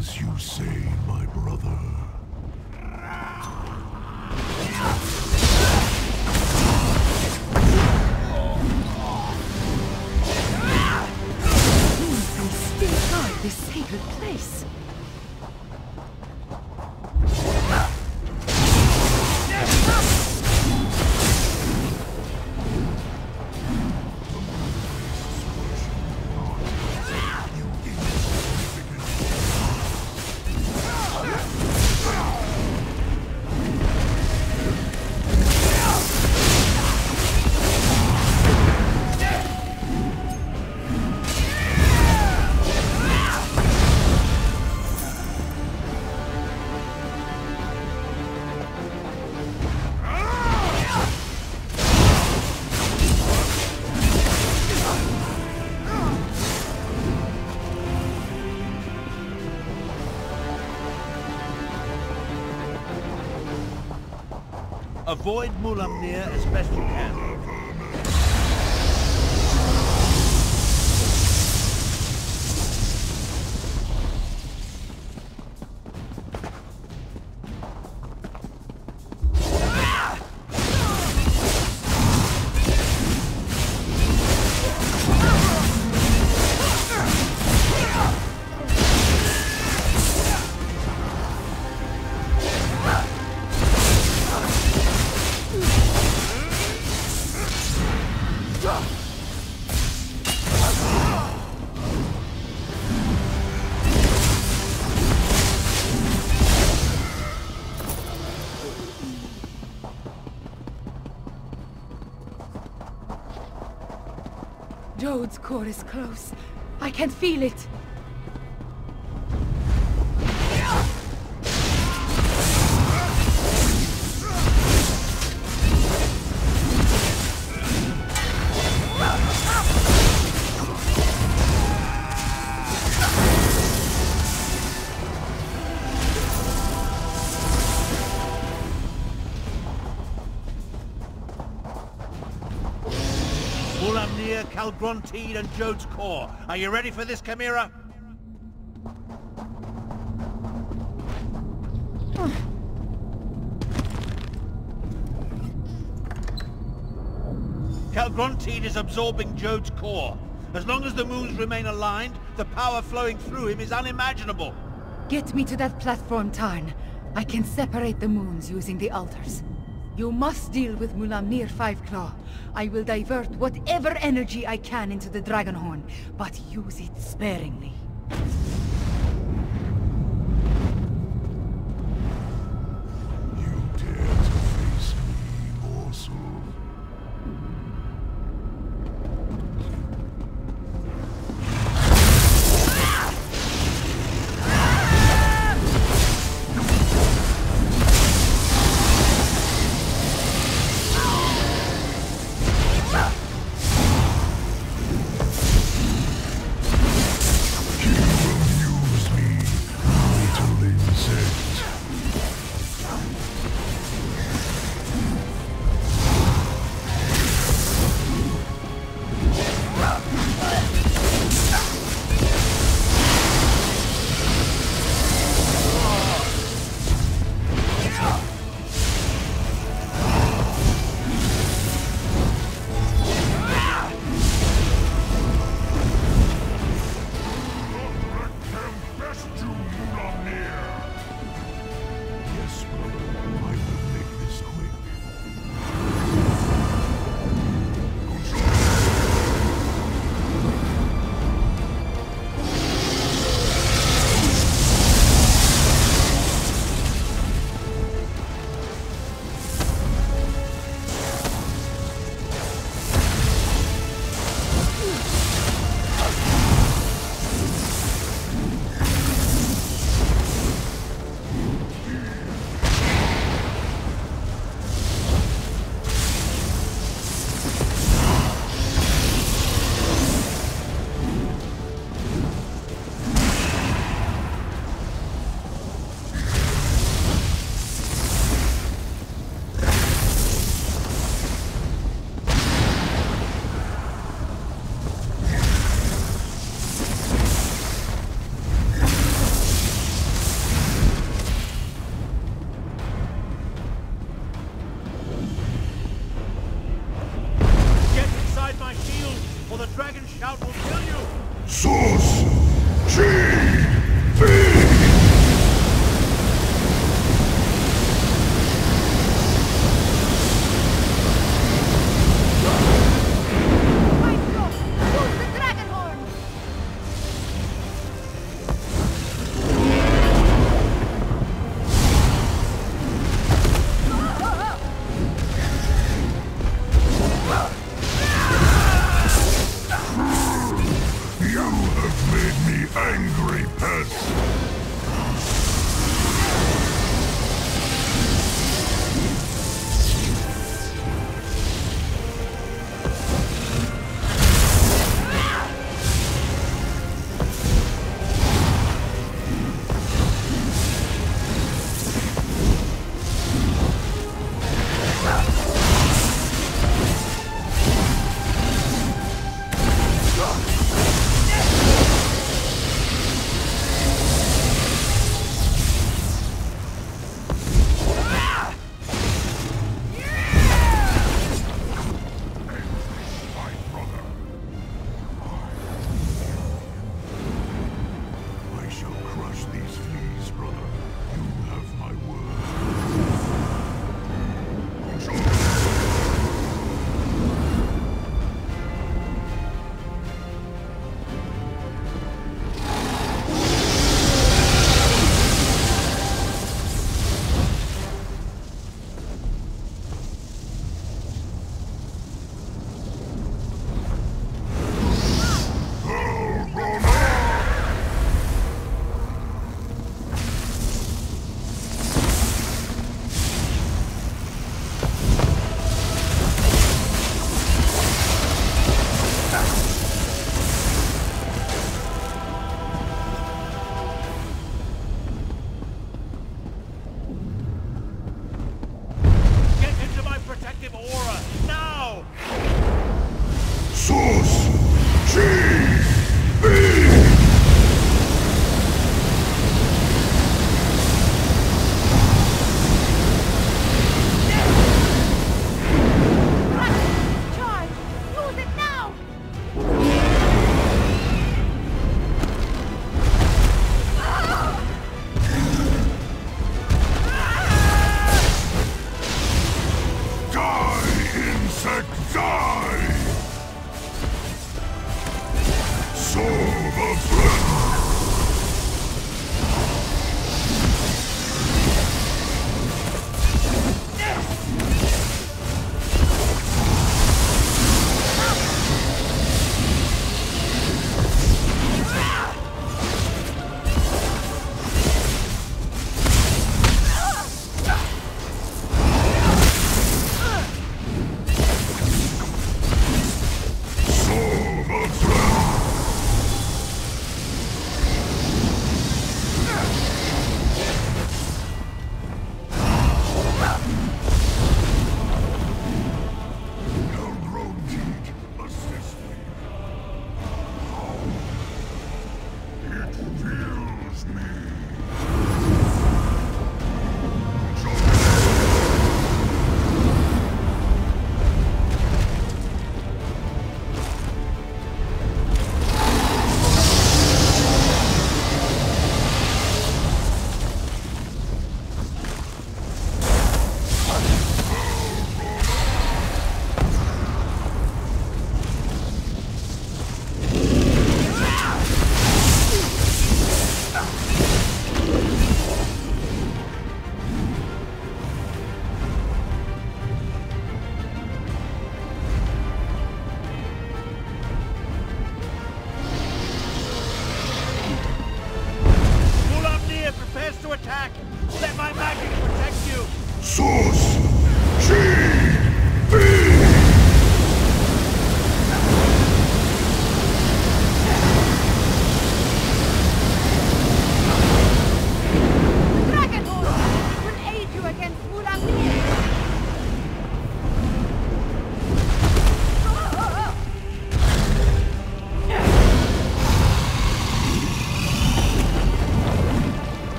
As you say, my brother. This sacred place. Avoid Mulamnir as best you can. Jode's core is close. I can feel it. Mulamnir, Calgrontide, and Jode's core. Are you ready for this, Chimera? Calgrontide is absorbing Jode's core. As long as the moons remain aligned, the power flowing through him is unimaginable. Get me to that platform, Tarn. I can separate the moons using the altars. You must deal with Mulamnir Fiveclaw. I will divert whatever energy I can into the Dragonhorn, but use it sparingly. You dare to face me, morsel? Repent!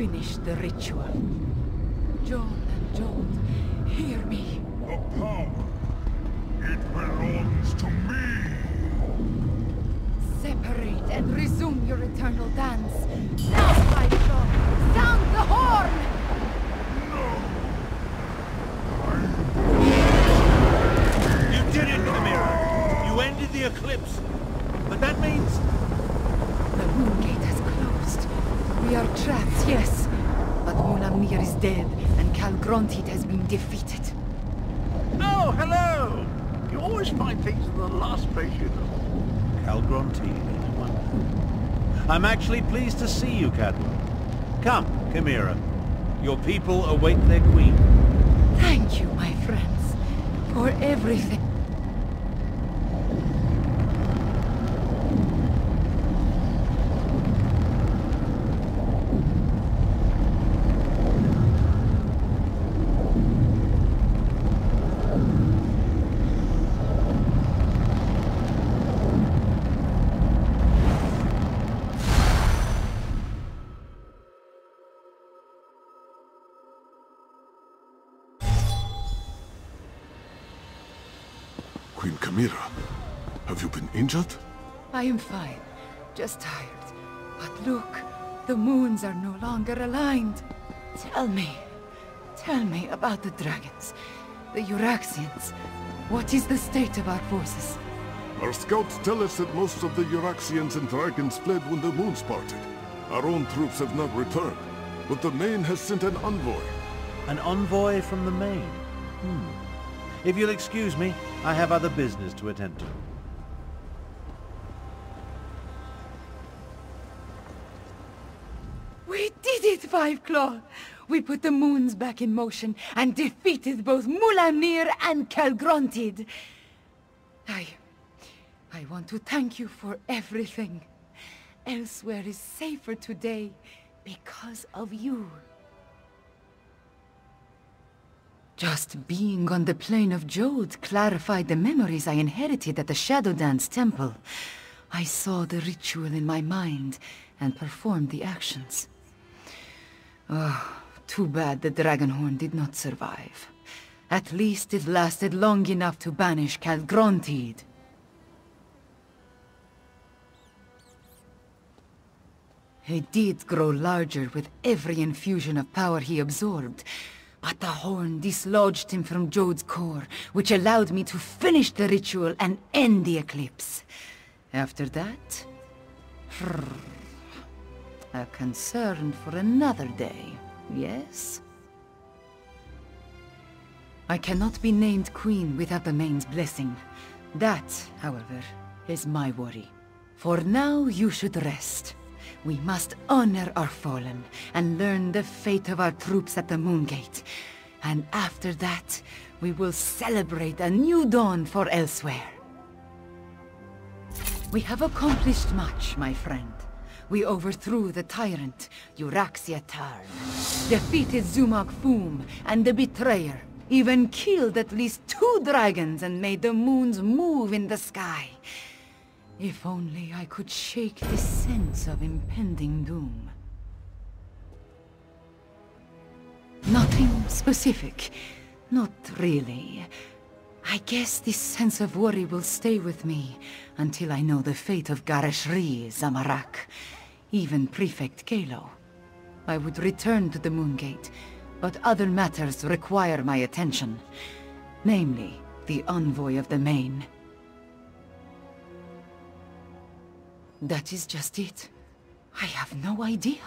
finish the ritual. John and Jolt, hear me. The power, it belongs to me. Separate and resume your eternal dance. Now, my God, sound the horn! You did it, Tamriel. You ended the eclipse. But that means... The moon gate has closed. We are trapped trapped, yes. But Mulamnir is dead, and Calgrontit has been defeated. Oh, hello! You always find things in the last place you know. Calgrontit is wonderful. I'm actually pleased to see you, Cadwell. Come, Chimera. Your people await their queen. Thank you, my friends, for everything. Queen Chimera, have you been injured? I am fine, just tired. But look, the moons are no longer aligned. Tell me about the dragons, the Euraxians. What is the state of our forces? Our scouts tell us that most of the Euraxians and dragons fled when the moons parted. Our own troops have not returned, but the Main has sent an envoy. An envoy from the Main? If you'll excuse me, I have other business to attend to. We did it, Five Claw! We put the moons back in motion and defeated both Mulamnir and Calgrontit. I want to thank you for everything. Elsweyr is safer today because of you. Just being on the plane of Jode clarified the memories I inherited at the Shadow Dance Temple. I saw the ritual in my mind and performed the actions. Oh, too bad the Dragonhorn did not survive. At least it lasted long enough to banish Calgrontit. He did grow larger with every infusion of power he absorbed. But the horn dislodged him from Jode's core, which allowed me to finish the ritual and end the eclipse. After that... a concern for another day, yes? I cannot be named queen without the Main's blessing. That, however, is my worry. For now, you should rest. We must honor our fallen and learn the fate of our troops at the Moongate. And after that, we will celebrate a new dawn for Elsweyr. We have accomplished much, my friend. We overthrew the tyrant, Euraxia Tarn, defeated Zumog Foom and the Betrayer, even killed at least 2 dragons and made the moons move in the sky. If only I could shake this sense of impending doom. Nothing specific. Not really. I guess this sense of worry will stay with me until I know the fate of Gareshri, Zamorak, even Prefect Kalo. I would return to the Moongate, but other matters require my attention. Namely, the envoy of the Main. That is just it. I have no idea.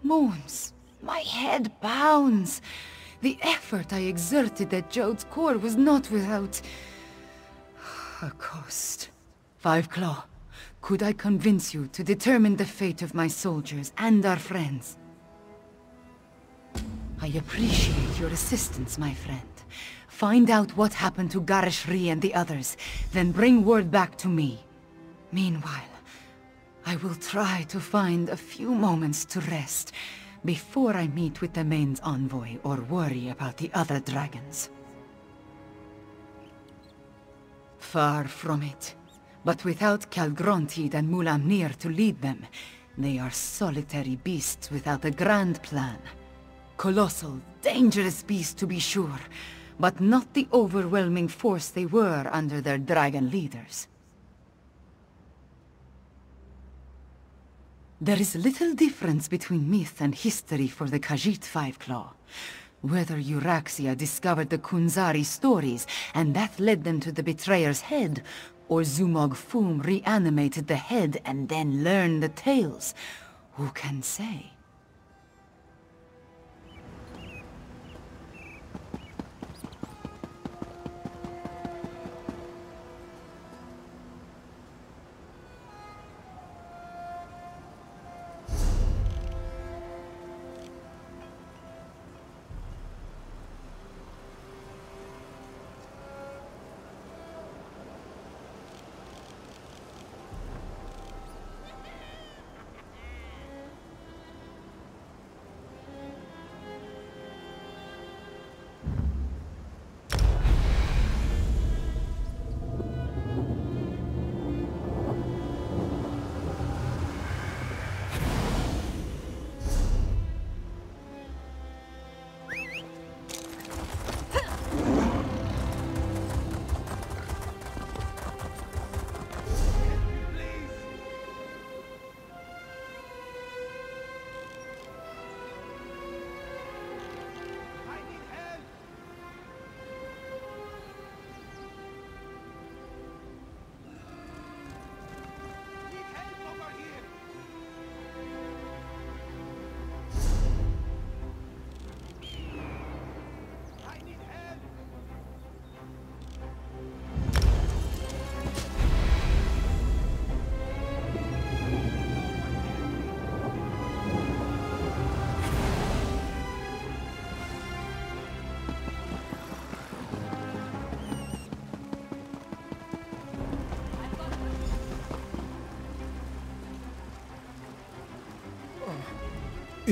Moons. My head pounds. The effort I exerted at Jode's core was not without... a cost. Five Claw, could I convince you to determine the fate of my soldiers and our friends? I appreciate your assistance, my friend. Find out what happened to Gareshri and the others, then bring word back to me. Meanwhile, I will try to find a few moments to rest before I meet with the Main's envoy or worry about the other dragons. Far from it. But without Calgrontit and Mulamnir to lead them, they are solitary beasts without a grand plan. Colossal, dangerous beasts to be sure, but not the overwhelming force they were under their dragon leaders. There is little difference between myth and history for the Khajiit Five Claw. Whether Euraxia discovered the Kunzari stories, and that led them to the Betrayer's head, or Zumog Foom reanimated the head and then learned the tales, who can say?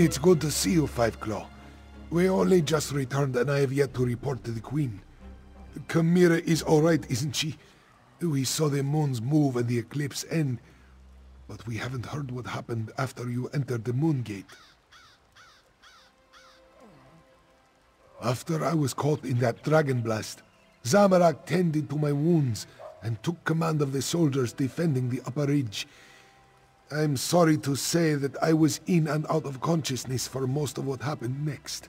It's good to see you, Five Claw. We only just returned and I have yet to report to the Queen. Chimera is alright, isn't she? We saw the moons move and the eclipse end, but we haven't heard what happened after you entered the Moon Gate. After I was caught in that dragon blast, Zamorak tended to my wounds and took command of the soldiers defending the upper ridge. I'm sorry to say that I was in and out of consciousness for most of what happened next.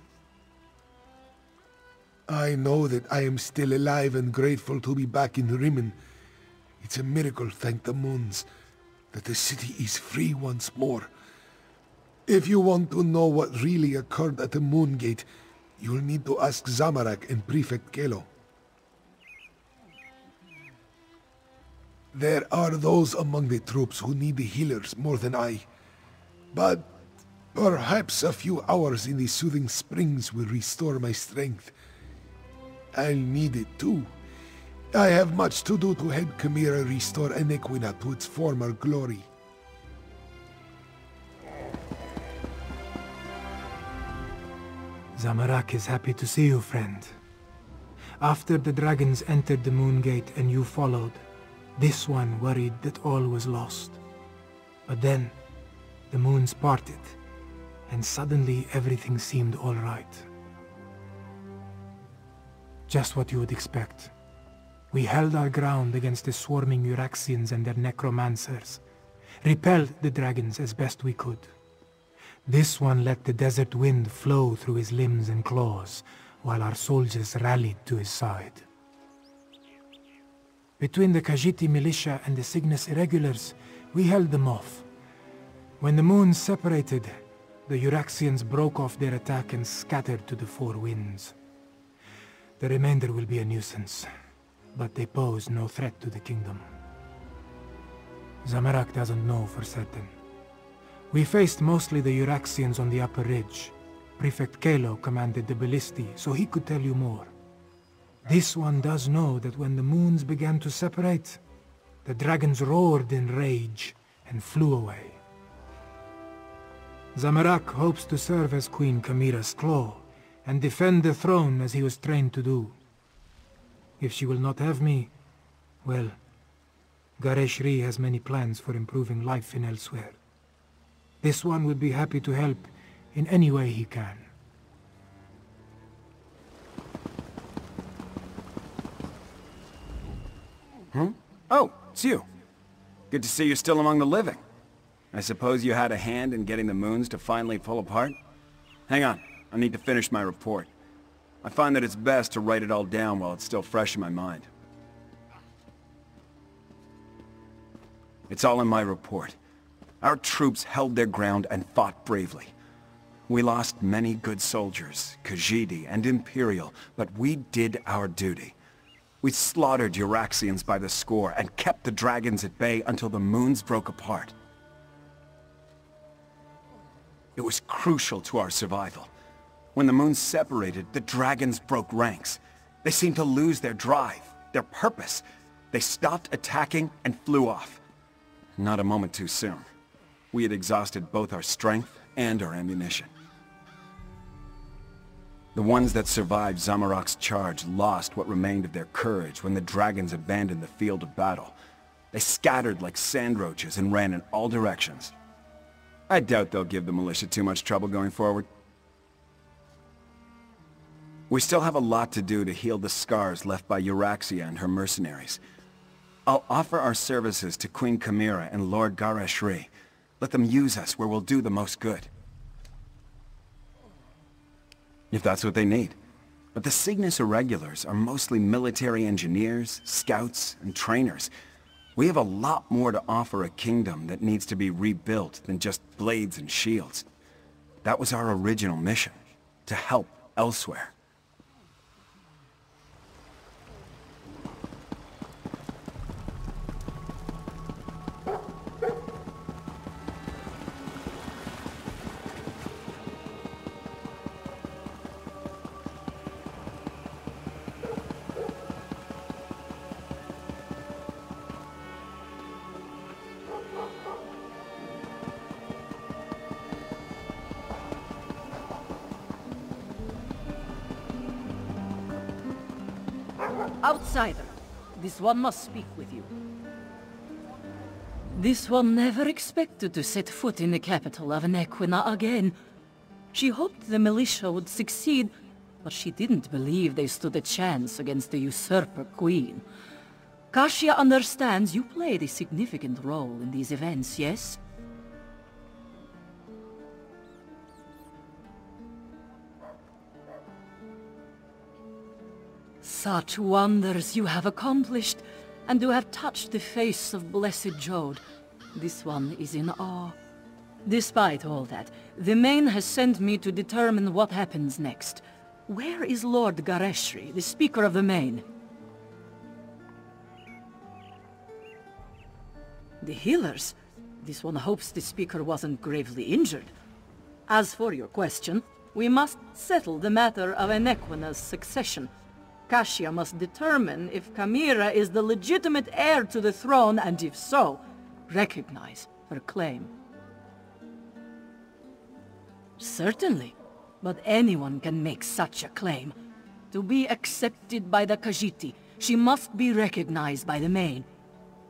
I know that I am still alive and grateful to be back in Rimmen. It's a miracle, thank the moons, that the city is free once more. If you want to know what really occurred at the Moon Gate, you'll need to ask Zamorak and Prefect Kelo. There are those among the troops who need the healers more than I. But perhaps a few hours in the soothing springs will restore my strength. I'll need it too. I have much to do to help Chimera restore Enequina to its former glory. Zamorak is happy to see you, friend. After the dragons entered the Moon Gate and you followed, this one worried that all was lost. But then, the moons parted, and suddenly everything seemed all right. Just what you would expect. We held our ground against the swarming Euraxians and their necromancers, repelled the dragons as best we could. This one let the desert wind flow through his limbs and claws, while our soldiers rallied to his side. Between the Khajiit militia and the Cygnus irregulars, we held them off. When the moons separated, the Euraxians broke off their attack and scattered to the four winds. The remainder will be a nuisance, but they pose no threat to the kingdom. Zamorak doesn't know for certain. We faced mostly the Euraxians on the upper ridge. Prefect Kelo commanded the Ballisti, so he could tell you more. This one does know that when the moons began to separate, the dragons roared in rage and flew away. Zamorak hopes to serve as Queen Chimera's claw and defend the throne as he was trained to do. If she will not have me, well, Gareshri has many plans for improving life in Elsweyr. This one would be happy to help in any way he can. Oh, it's you. Good to see you're still among the living. I suppose you had a hand in getting the moons to finally fall apart? Hang on, I need to finish my report. I find that it's best to write it all down while it's still fresh in my mind. It's all in my report. Our troops held their ground and fought bravely. We lost many good soldiers, Khajiit and Imperial, but we did our duty. We slaughtered Euraxians by the score and kept the dragons at bay until the moons broke apart. It was crucial to our survival. When the moons separated, the dragons broke ranks. They seemed to lose their drive, their purpose. They stopped attacking and flew off. Not a moment too soon. We had exhausted both our strength and our ammunition. The ones that survived Zamorak's charge lost what remained of their courage when the dragons abandoned the field of battle. They scattered like sand roaches and ran in all directions. I doubt they'll give the militia too much trouble going forward. We still have a lot to do to heal the scars left by Euraxia and her mercenaries. I'll offer our services to Queen Chimera and Lord Gareshri. Let them use us where we'll do the most good. If that's what they need. But the Cygnus Irregulars are mostly military engineers, scouts, and trainers. We have a lot more to offer a kingdom that needs to be rebuilt than just blades and shields. That was our original mission, to help Elsweyr. Outsider, this one must speak with you. This one never expected to set foot in the capital of Nequina again. She hoped the militia would succeed, but she didn't believe they stood a chance against the usurper queen. Kashia understands you played a significant role in these events, yes? Such wonders you have accomplished, and to have touched the face of Blessed Jode. This one is in awe. Despite all that, the Main has sent me to determine what happens next. Where is Lord Gareshri, the Speaker of the Main? The healers? This one hopes the Speaker wasn't gravely injured. As for your question, we must settle the matter of Nequina's succession. Kashia must determine if Kamira is the legitimate heir to the throne, and if so, recognize her claim. Certainly, but anyone can make such a claim. To be accepted by the Khajiit, she must be recognized by the Main.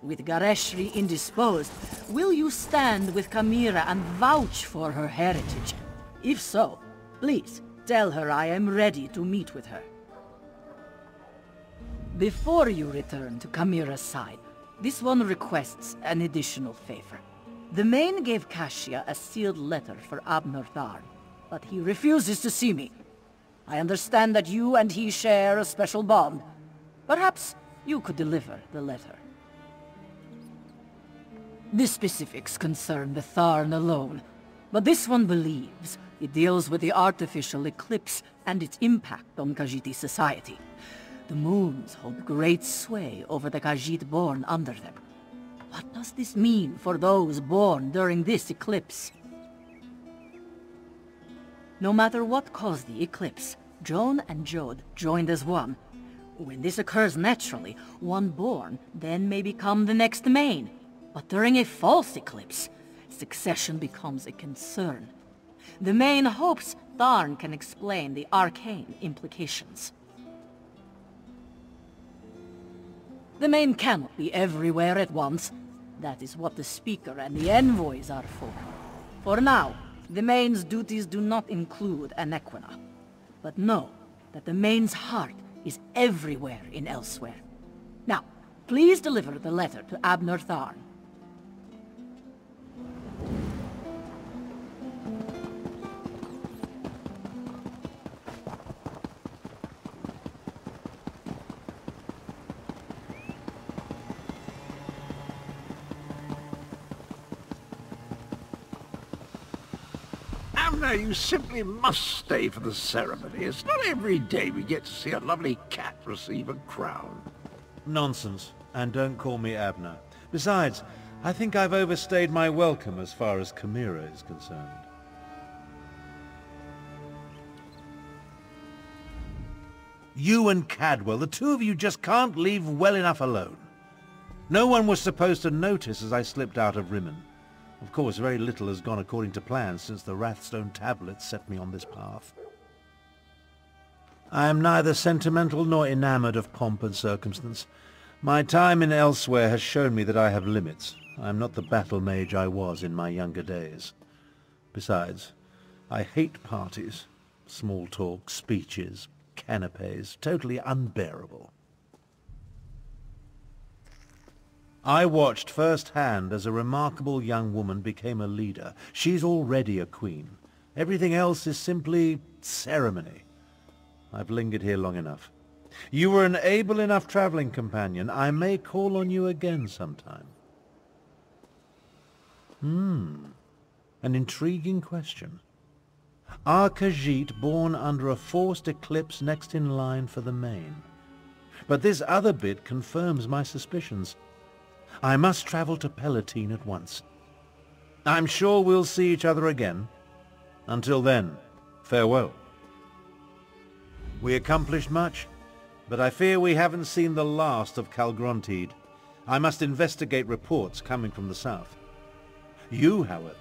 With Gareshri indisposed, will you stand with Kamira and vouch for her heritage? If so, please tell her I am ready to meet with her. Before you return to Kamira's side, this one requests an additional favor. The Main gave Kashia a sealed letter for Abner Tharn, but he refuses to see me. I understand that you and he share a special bond. Perhaps you could deliver the letter. The specifics concern the Tharn alone, but this one believes it deals with the artificial eclipse and its impact on Khajiit society. The moons hold great sway over the Khajiit born under them. What does this mean for those born during this eclipse? No matter what caused the eclipse, Joan and Jode joined as one. When this occurs naturally, one born then may become the next Main. But during a false eclipse, succession becomes a concern. The Main hopes Tharn can explain the arcane implications. The Main cannot be everywhere at once. That is what the Speaker and the envoys are for. For now, the Main's duties do not include Nequina. But know that the Main's heart is everywhere in Elsweyr. Now, please deliver the letter to Abner Tharn. Abner, you simply must stay for the ceremony. It's not every day we get to see a lovely cat receive a crown. Nonsense. And don't call me Abner. Besides, I think I've overstayed my welcome as far as Kamira is concerned. You and Cadwell, the two of you just can't leave well enough alone. No one was supposed to notice as I slipped out of Rimmen. Of course, very little has gone according to plan since the Wrathstone tablets set me on this path. I am neither sentimental nor enamored of pomp and circumstance. My time in Elsweyr has shown me that I have limits. I am not the battle mage I was in my younger days. Besides, I hate parties. Small talk, speeches, canapes, totally unbearable. I watched firsthand as a remarkable young woman became a leader. She's already a queen. Everything else is simply ceremony. I've lingered here long enough. You were an able enough traveling companion. I may call on you again sometime. An intriguing question. Are Khajiit born under a forced eclipse next in line for the Main? But this other bit confirms my suspicions. I must travel to Palatine at once. I'm sure we'll see each other again. Until then, farewell. We accomplished much, but I fear we haven't seen the last of Calgrontide. I must investigate reports coming from the south. You, however,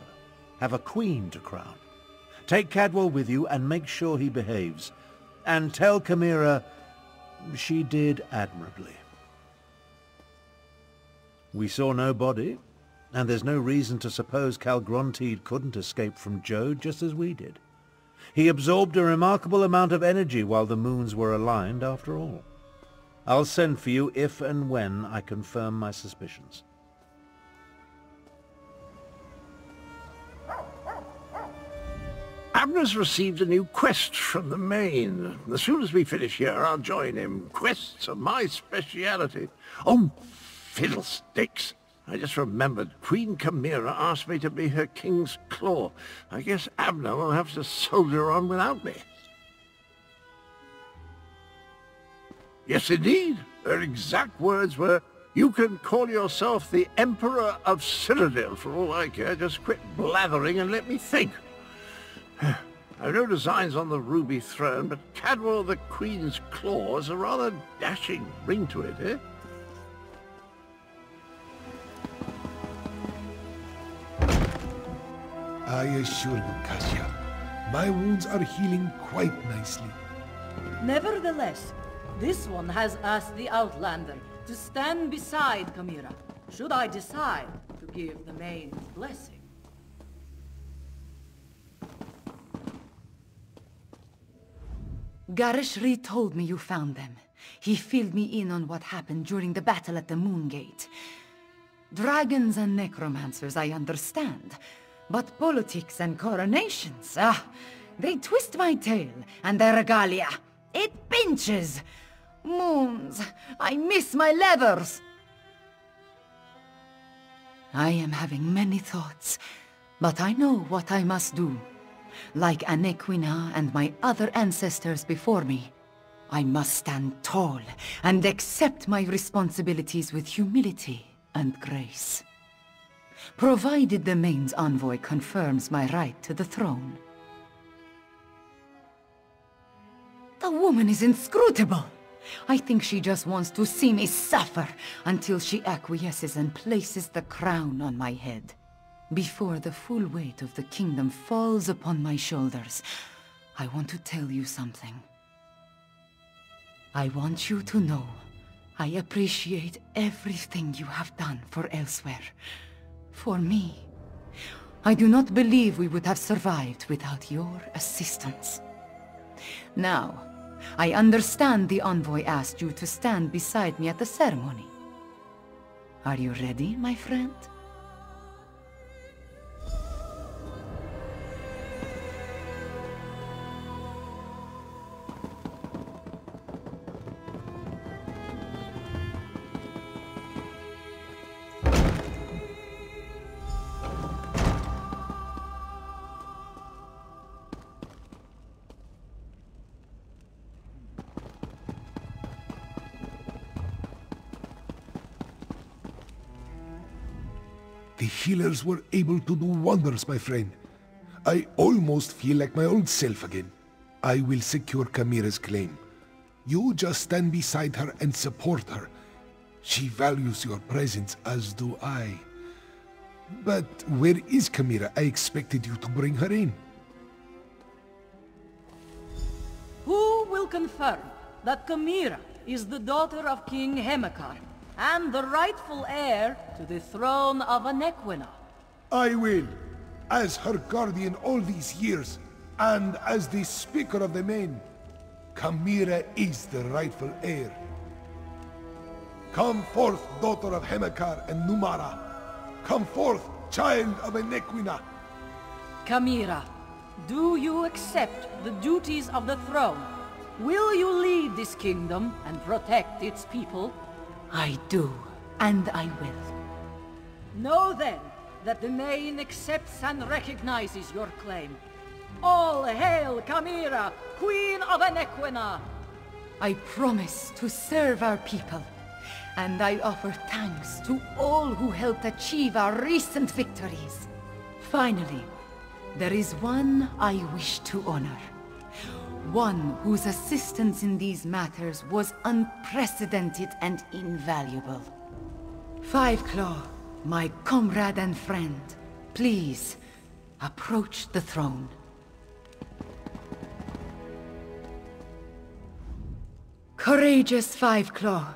have a queen to crown. Take Cadwell with you and make sure he behaves. And tell Kamira She did admirably. We saw no body, and there's no reason to suppose Calgrontiid couldn't escape from Jode just as we did. He absorbed a remarkable amount of energy while the moons were aligned, after all. I'll send for you if and when I confirm my suspicions. Abner's received a new quest from the main. As soon as we finish here, I'll join him. Quests are my speciality. Oh, fiddlesticks! I just remembered Queen Chimera asked me to be her king's claw. I guess Abner will have to soldier on without me. Yes, indeed. Her exact words were, "You can call yourself the Emperor of Citadel for all I care. Just quit blathering and let me think." I've no designs on the ruby throne, but Cadwell the Queen's claw has a rather dashing ring to it, eh? I assure you, Kasia, my wounds are healing quite nicely. Nevertheless, this one has asked the Outlander to stand beside Chimera, should I decide to give the Main's blessing. Garishri told me you found them. He filled me in on what happened during the battle at the Moon Gate. Dragons and necromancers, I understand. But politics and coronations, they twist my tail, and their regalia. It pinches! Moons, I miss my leathers! I am having many thoughts, but I know what I must do. Like Anequina and my other ancestors before me, I must stand tall and accept my responsibilities with humility and grace. Provided the Main's envoy confirms my right to the throne. The woman is inscrutable! I think she just wants to see me suffer until she acquiesces and places the crown on my head. Before the full weight of the kingdom falls upon my shoulders, I want to tell you something. I want you to know I appreciate everything you have done for Elsweyr. For me. I do not believe we would have survived without your assistance. Now, I understand the envoy asked you to stand beside me at the ceremony. Are you ready, my friend? The healers were able to do wonders, my friend. I almost feel like my old self again. I will secure Chimera's claim. You just stand beside her and support her. She values your presence, as do I. But where is Chimera? I expected you to bring her in. Who will confirm that Chimera is the daughter of King Hemekar and the rightful heir to the throne of Anequina? I will, as her guardian all these years, and as the Speaker of the Main. Chimera is the rightful heir. Come forth, daughter of Hemekar and Numara. Come forth, child of Anequina. Chimera, do you accept the duties of the throne? Will you lead this kingdom and protect its people? I do, and I will. Know then that the Main accepts and recognizes your claim. All hail Chimera, Queen of Anequina! I promise to serve our people, and I offer thanks to all who helped achieve our recent victories. Finally, there is one I wish to honor. One whose assistance in these matters was unprecedented and invaluable. Fiveclaw, my comrade and friend, please, approach the throne. Courageous Five Claw,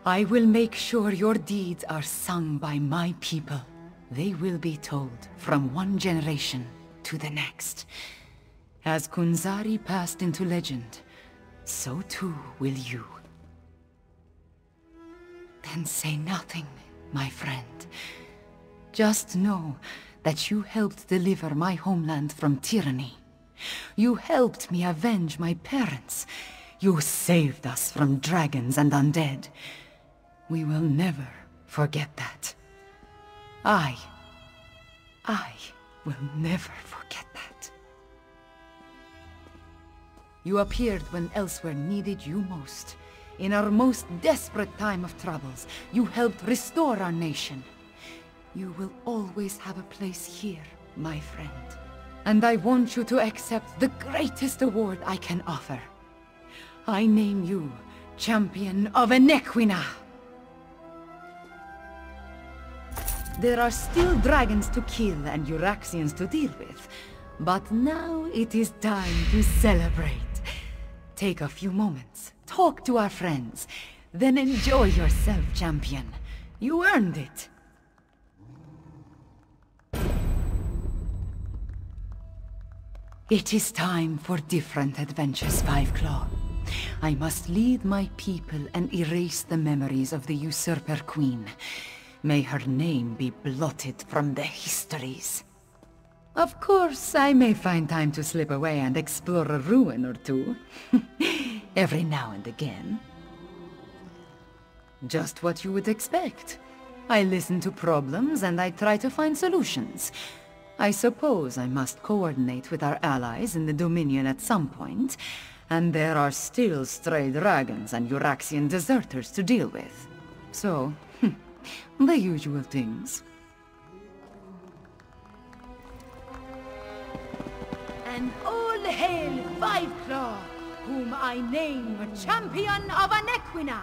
I will make sure your deeds are sung by my people. They will be told from one generation to the next. As Kunzari passed into legend, so too will you. Then say nothing, my friend. Just know that you helped deliver my homeland from tyranny. You helped me avenge my parents. You saved us from dragons and undead. We will never forget that. I will never forget that. You appeared when Elsweyr needed you most. In our most desperate time of troubles, you helped restore our nation. You will always have a place here, my friend. And I want you to accept the greatest award I can offer. I name you Champion of Enequina. There are still dragons to kill and Euraxians to deal with, but now it is time to celebrate. Take a few moments, talk to our friends, then enjoy yourself, champion. You earned it. It is time for different adventures, Five Claw. I must lead my people and erase the memories of the usurper queen. May her name be blotted from the histories. Of course, I may find time to slip away and explore a ruin or two. Every now and again. Just what you would expect. I listen to problems and I try to find solutions. I suppose I must coordinate with our allies in the Dominion at some point, and there are still stray dragons and Euraxian deserters to deal with. So, the usual things. And all hail Five Claw, whom I name Champion of Enequina!